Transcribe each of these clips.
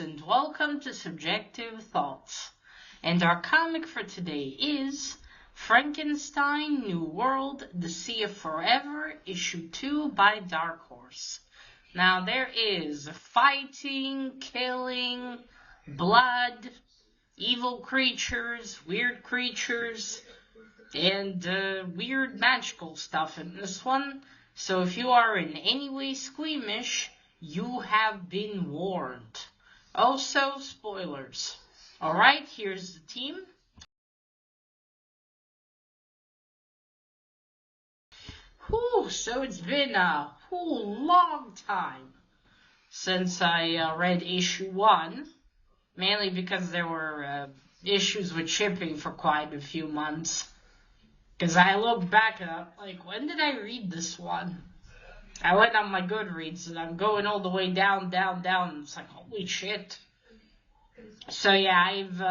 and welcome to Subjective Thoughts. And our comic for today is Frankenstein, New World, The Sea of Forever, Issue 2 by Dark Horse. Now there is fighting, killing, blood, evil creatures, weird creatures, and weird magical stuff in this one. So if you are in any way squeamish, you have been warned. Also, spoilers. Alright, here's the team. So it's been a long time since I read issue 1. Mainly because there were issues with shipping for quite a few months. Because I look back and I'm like, when did I read this one? I went on my Goodreads and I'm going all the way down. It's like, holy shit. So yeah, I've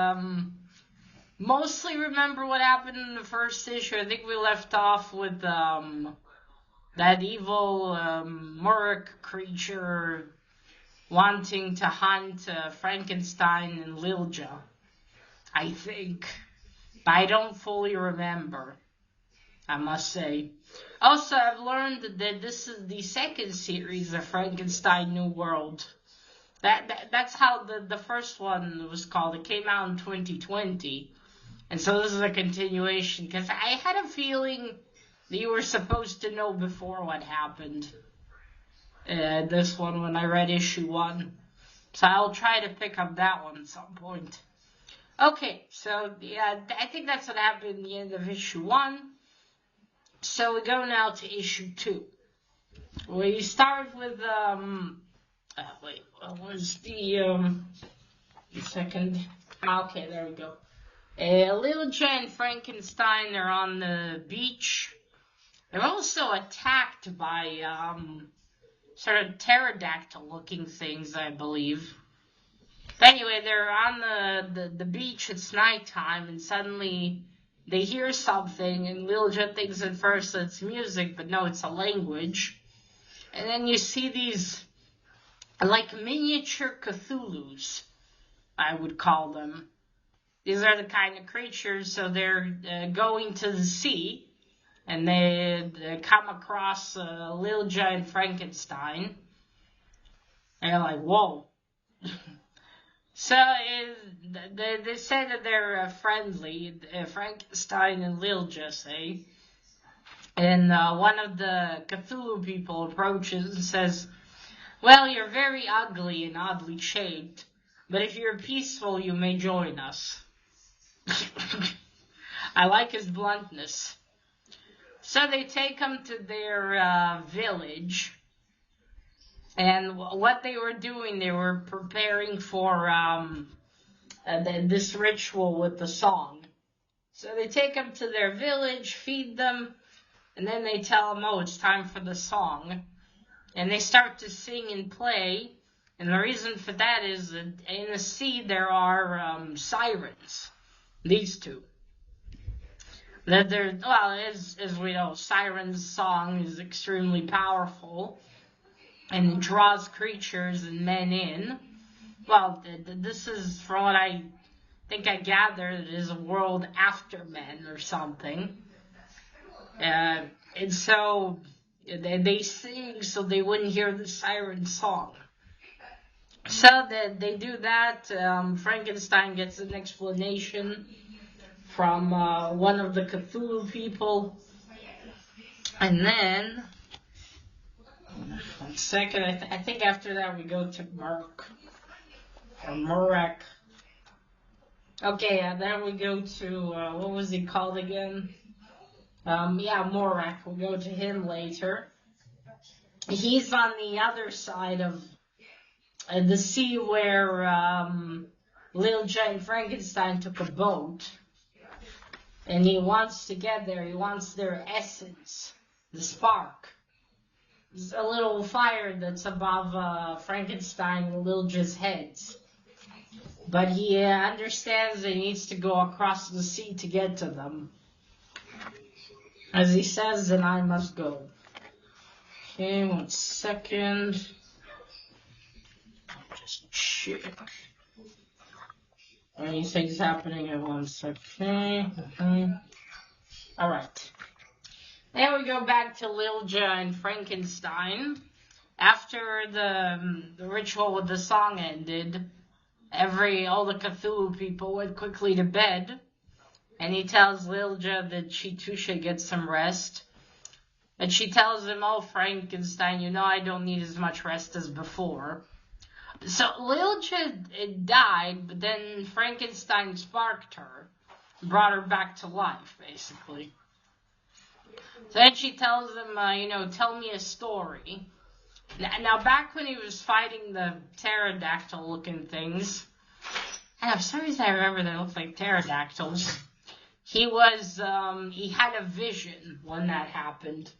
mostly remember what happened in the first issue. I think we left off with that evil Murek creature wanting to hunt Frankenstein and Lilja, I think. But I don't fully remember, I must say. Also, I've learned that this is the second series of Frankenstein New World. That's how the first one was called. It came out in 2020. And so this is a continuation, because I had a feeling that you were supposed to know before what happened. This one when I read issue 1. So I'll try to pick up that one at some point. Okay, so yeah, I think that's what happened at the end of issue 1. So we go now to issue 2. We start with, what was the, second? Okay, there we go. Lilja and Frankenstein are on the beach. They're also attacked by, sort of pterodactyl-looking things, I believe. But anyway, they're on the beach, it's nighttime, and suddenly they hear something, and Lilja thinks at first it's music, but no, it's a language. And then you see these, like, miniature Cthulhus, I would call them. These are the kind of creatures, so they're going to the sea, and they come across Lilja and Frankenstein. And they're like, whoa. So they say that they're friendly, Frankenstein and Lilja say. And one of the Cthulhu people approaches and says, well, you're very ugly and oddly shaped, but if you're peaceful, you may join us. I like his bluntness. So they take him to their village. And what they were doing, they were preparing for this ritual with the song. So they take them to their village, feed them, and then they tell them, oh, it's time for the song. And they start to sing and play. And the reason for that is that in the sea there are sirens. These two. That they're, well, as we know, Siren's song is extremely powerful. And it draws creatures and men in. Well, this is, from what I think I gathered, it is a world after men or something. And so they sing so they wouldn't hear the siren song. So they do that. Frankenstein gets an explanation from one of the Cthulhu people. And then, one second, I think after that we go to Murek. Okay, then we go to, what was he called again? Murek. We'll go to him later. He's on the other side of the sea where Lilja and Frankenstein took a boat. And he wants to get there. He wants their essence, the spark. There's a little fire that's above Frankenstein and Lilja's heads. But he understands that he needs to go across the sea to get to them. As he says, then I must go. Okay, 1 second. Just shit. Anything's happening at once. Okay. Alright. Then we go back to Lilja and Frankenstein. After the ritual with the song ended, all the Cthulhu people went quickly to bed, and he tells Lilja that she too should get some rest. And she tells him, "Oh, Frankenstein, you know I don't need as much rest as before." So Lilja died, but then Frankenstein sparked her, brought her back to life, basically. So then she tells him, tell me a story. Now, back when he was fighting the pterodactyl-looking things, and for some reason I remember they looked like pterodactyls, he had a vision when that happened.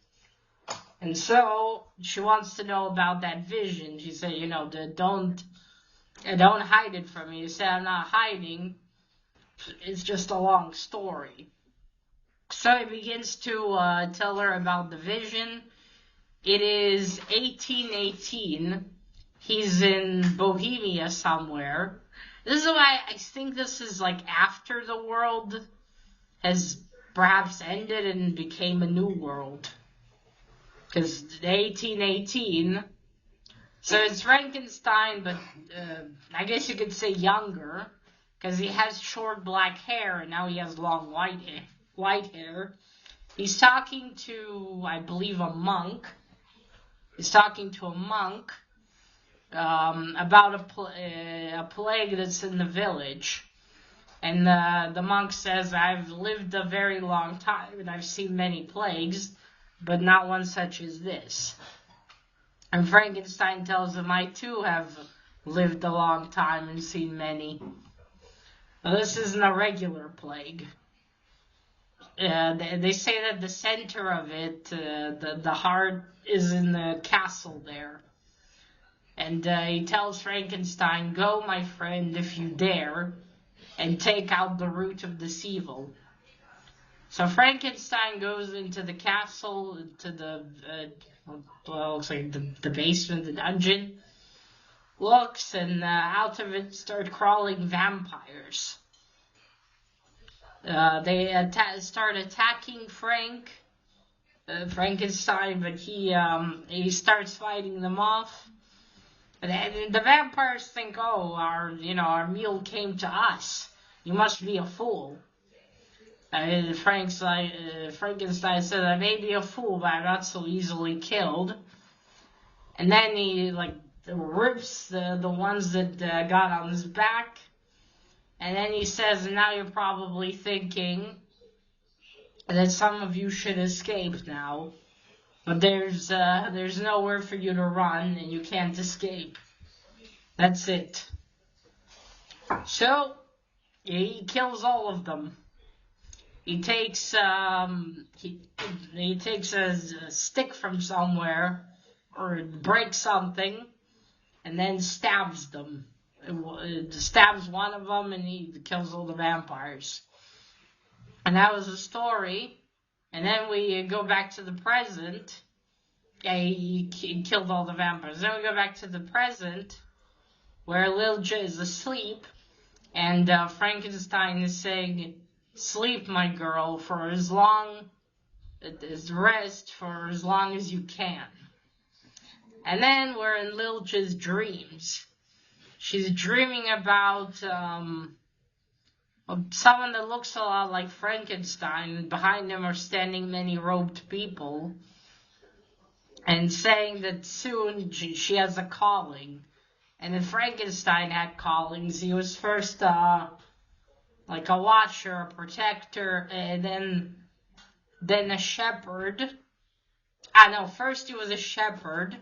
And so, she wants to know about that vision. She said, don't hide it from me. He said, I'm not hiding. It's just a long story. So he begins to tell her about the vision. It is 1818. He's in Bohemia somewhere. This is why I think this is like after the world has perhaps ended and became a new world. Because 1818, so it's Frankenstein, but I guess you could say younger, because he has short black hair and now he has long white hair. He's talking to, I believe, a monk. He's talking to a monk about a plague that's in the village. And the monk says, I've lived a very long time and I've seen many plagues, but not one such as this. And Frankenstein tells him, I too have lived a long time and seen many. Now, this isn't a regular plague. They say that the center of it, the heart, is in the castle there. And he tells Frankenstein, go, my friend, if you dare, and take out the root of this evil. So Frankenstein goes into the castle, to the, looks like the basement, the dungeon, looks, and out of it start crawling vampires. They start attacking Frankenstein, but he starts fighting them off. And the vampires think, oh, our meal came to us. You must be a fool. Frankenstein said, I may be a fool, but I'm not so easily killed. And then he rips the ones that got on his back. And then he says, now you're probably thinking that some of you should escape now. But there's nowhere for you to run, and you can't escape. That's it. So, he kills all of them. He takes he takes a stick from somewhere, or breaks something, and then stabs them. It stabs one of them, and he kills all the vampires. And that was the story. And then we go back to the present. Yeah, he killed all the vampires. Then we go back to the present, where Lilja is asleep, and Frankenstein is saying, sleep, my girl, for as long as rest, for as long as you can. And then we're in Lilja's dreams. She's dreaming about someone that looks a lot like Frankenstein. Behind him are standing many robed people, and saying that soon she has a calling. And if Frankenstein had callings, he was first like a watcher, a protector, and then a shepherd. First he was a shepherd,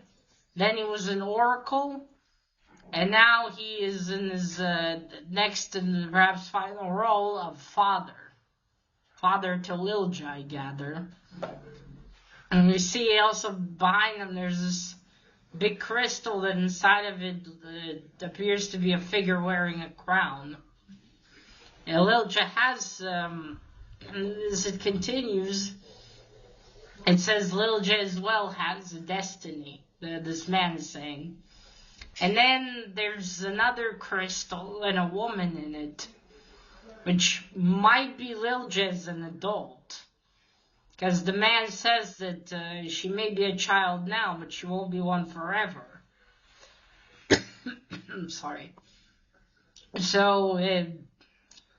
then he was an oracle, and now he is in his next and perhaps final role of father. Father to Lilja, I gather. And we see also behind him there's this big crystal that inside of it appears to be a figure wearing a crown. And Lilja has, as it continues, it says Lilja as well has a destiny, this man is saying. And then there's another crystal and a woman in it, which might be Lilja as an adult. Because the man says that she may be a child now, but she won't be one forever. I'm sorry. So,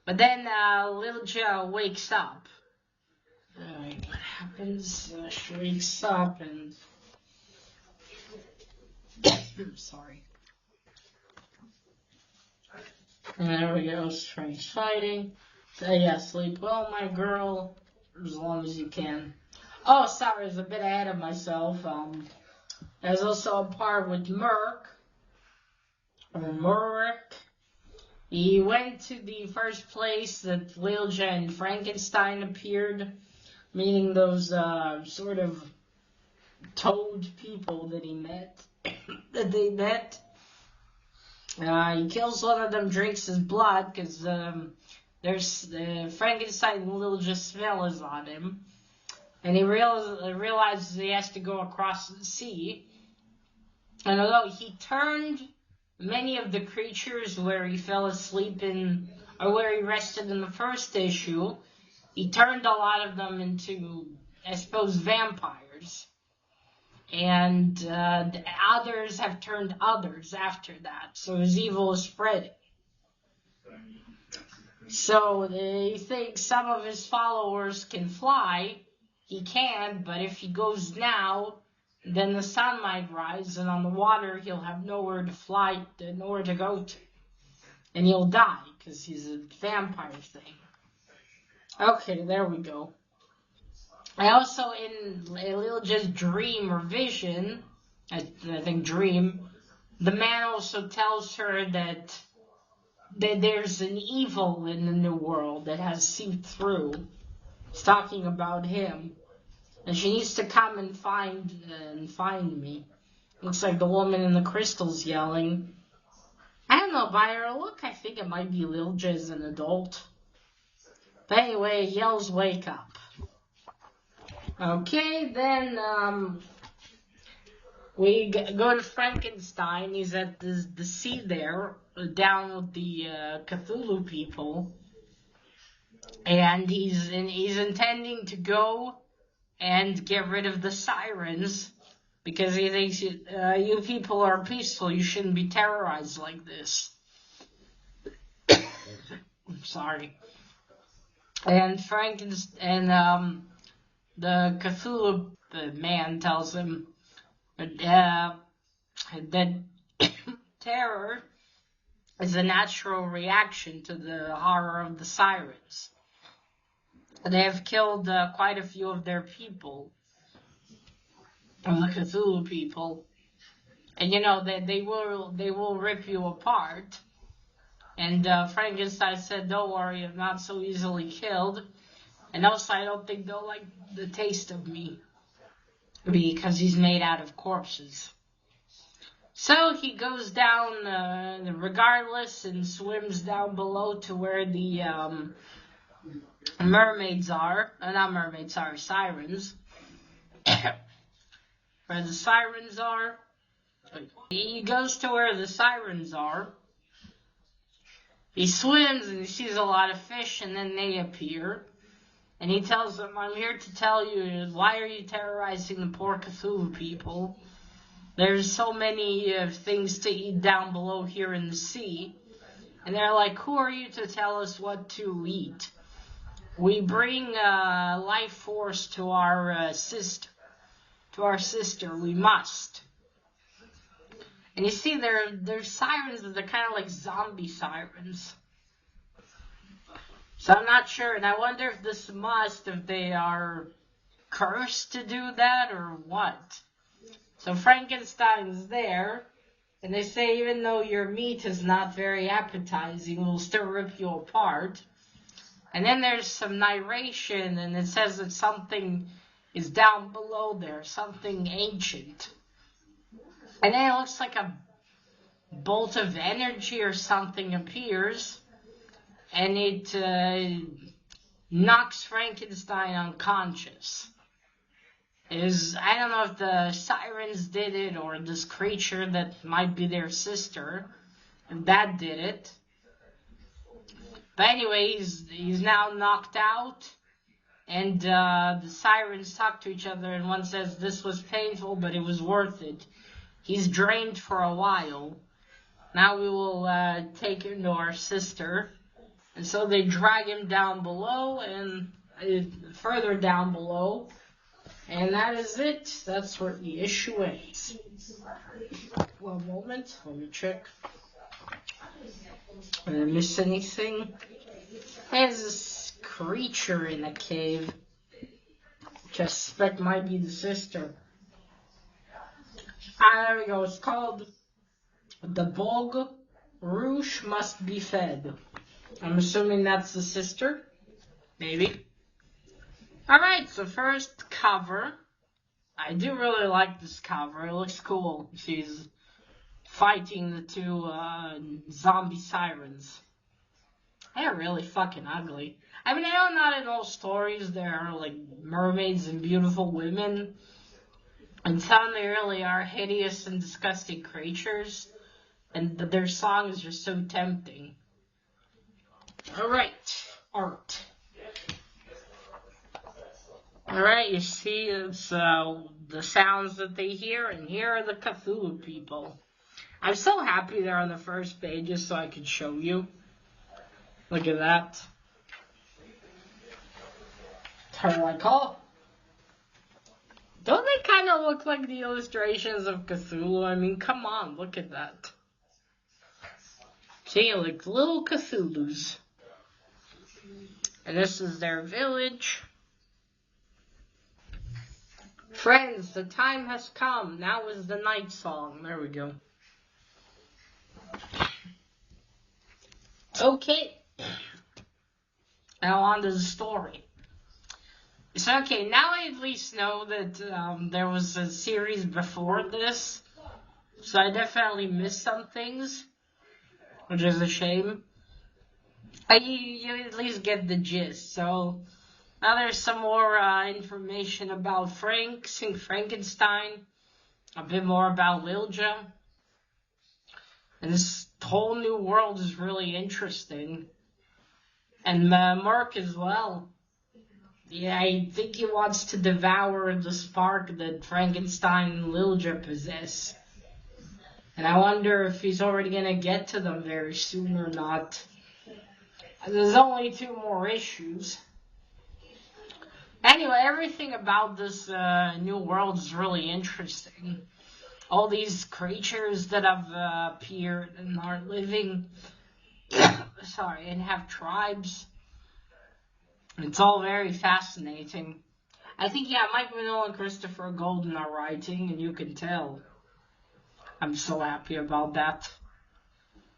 but then Lilja wakes up. What happens? She wakes up and... I'm sorry. And there we go, strange fighting. Yeah, sleep well, my girl, as long as you can. Oh, sorry, I was a bit ahead of myself. There's also a part with Merc, or Murrick. He went to the first place that Lilja and Frankenstein appeared, meaning those sort of toad people that he met, that they met. He kills one of them, drinks his blood, because there's Frankenstein and Lilja smell is on him. And he realizes he has to go across the sea. And although he turned many of the creatures where he fell asleep in, or where he rested in the first issue, he turned a lot of them into, I suppose, vampires. And others have turned others after that. So his evil is spreading. So he thinks some of his followers can fly. He can, but if he goes now, then the sun might rise, and on the water he'll have nowhere to fly, nowhere to go to. And he'll die, because he's a vampire thing. Okay, there we go. I also, in Lilja's dream or vision, I think dream, the man also tells her that there's an evil in the new world that has seeped through. He's talking about him. And she needs to come and find me. Looks like the woman in the crystal's yelling. I don't know, by her look, I think it might be Lilja as an adult. But anyway, yells, wake up. Okay, then we go to Frankenstein. He's at the sea there, down with the Cthulhu people. And he's intending to go and get rid of the sirens, because he thinks you people are peaceful, you shouldn't be terrorized like this. I'm sorry. And the Cthulhu man tells him that terror is a natural reaction to the horror of the sirens. They have killed quite a few of their people, of the Cthulhu people, and you know that they will rip you apart. And Frankenstein said, "Don't worry, I'm not so easily killed, and also I don't think they'll like the taste of me, because he's made out of corpses." So he goes down regardless and swims down below to where the mermaids are. Not mermaids, sorry, sirens. Where the sirens are. He goes to where the sirens are. He swims and he sees a lot of fish, and then they appear. And he tells them, "I'm here to tell you, why are you terrorizing the poor Cthulhu people? There's so many things to eat down below here in the sea." And they're like, "Who are you to tell us what to eat? We bring life force to our sister. To our sister, we must." And you see, they're sirens, but they're kind of like zombie sirens. So I'm not sure, and I wonder if if they are cursed to do that or what. So Frankenstein's there, and they say even though your meat is not very appetizing, we'll still rip you apart. And then there's some narration, and it says that something is down below there, something ancient. And then it looks like a bolt of energy or something appears, and it knocks Frankenstein unconscious. I don't know if the sirens did it or this creature that might be their sister, and that did it. But anyway, he's now knocked out, and the sirens talk to each other, and one says, "This was painful, but it was worth it. He's drained for a while. Now we will take him to our sister." And so they drag him down below, and further down below. And that is it. That's where the issue ends. One moment. Let me check. Did I miss anything? There's this creature in a cave, which I suspect might be the sister. There we go. It's called The Bog Rouge Must Be Fed. I'm assuming that's the sister. Maybe. Alright, so first cover. I do really like this cover. It looks cool. She's fighting the two zombie sirens. They're really fucking ugly. I mean, I know not in all stories there are like mermaids and beautiful women. And some they really are hideous and disgusting creatures. And their songs are so tempting. Alright, art. Alright, you see it's the sounds that they hear, and here are the Cthulhu people. I'm so happy they're on the first pages so I can show you. Look at that. Turn like, oh. Don't they kind of look like the illustrations of Cthulhu? I mean, come on, look at that. See, like little Cthulhus. And this is their village. Friends, the time has come. Now is the night song. There we go. Okay. Now on to the story. So, okay, now I at least know that there was a series before this. So I definitely missed some things, which is a shame. You at least get the gist. So now there's some more information about Frankenstein, a bit more about Lilja. And this whole new world is really interesting. And Mark as well. Yeah, I think he wants to devour the spark that Frankenstein and Lilja possess. And I wonder if he's already going to get to them very soon or not. There's only 2 more issues. Anyway, everything about this new world is really interesting. All these creatures that have appeared and are living, and have tribes. It's all very fascinating. I think, Mike Mignola and Christopher Golden are writing, and you can tell. I'm so happy about that.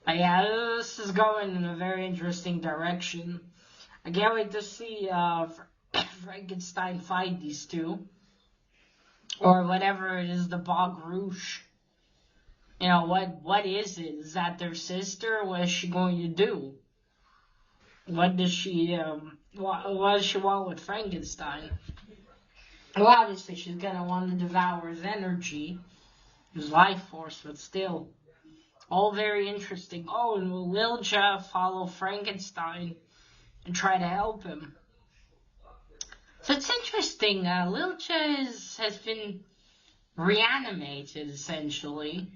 But yeah, this is going in a very interesting direction. I can't wait to see Frankenstein fight these two. Or whatever it is, the Bog Rouge. You know, what is it? Is that their sister? What is she going to do? What does she, what does she want with Frankenstein? Well, obviously she's gonna want to devour his energy, his life force, but still. All very interesting. Oh, and will Lilja follow Frankenstein and try to help him? So it's interesting. Lilja has been reanimated, essentially.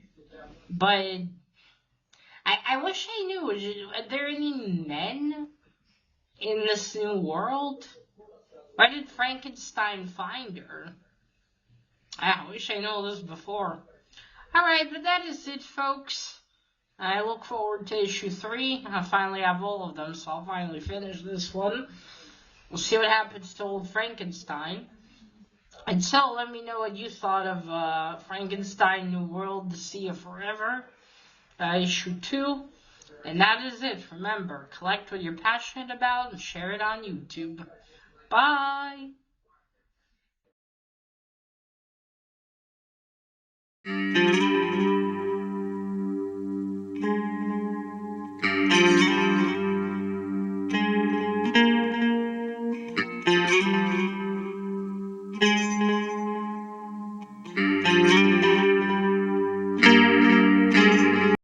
But I wish I knew. Are there any men in this new world? Where did Frankenstein find her? I wish I knew this before. Alright, but that is it, folks. I look forward to issue 3. I finally have all of them, so I'll finally finish this one. We'll see what happens to old Frankenstein. And so, let me know what you thought of Frankenstein New World, The Sea of Forever, issue 2. And that is it. Remember, collect what you're passionate about and share it on YouTube. Bye!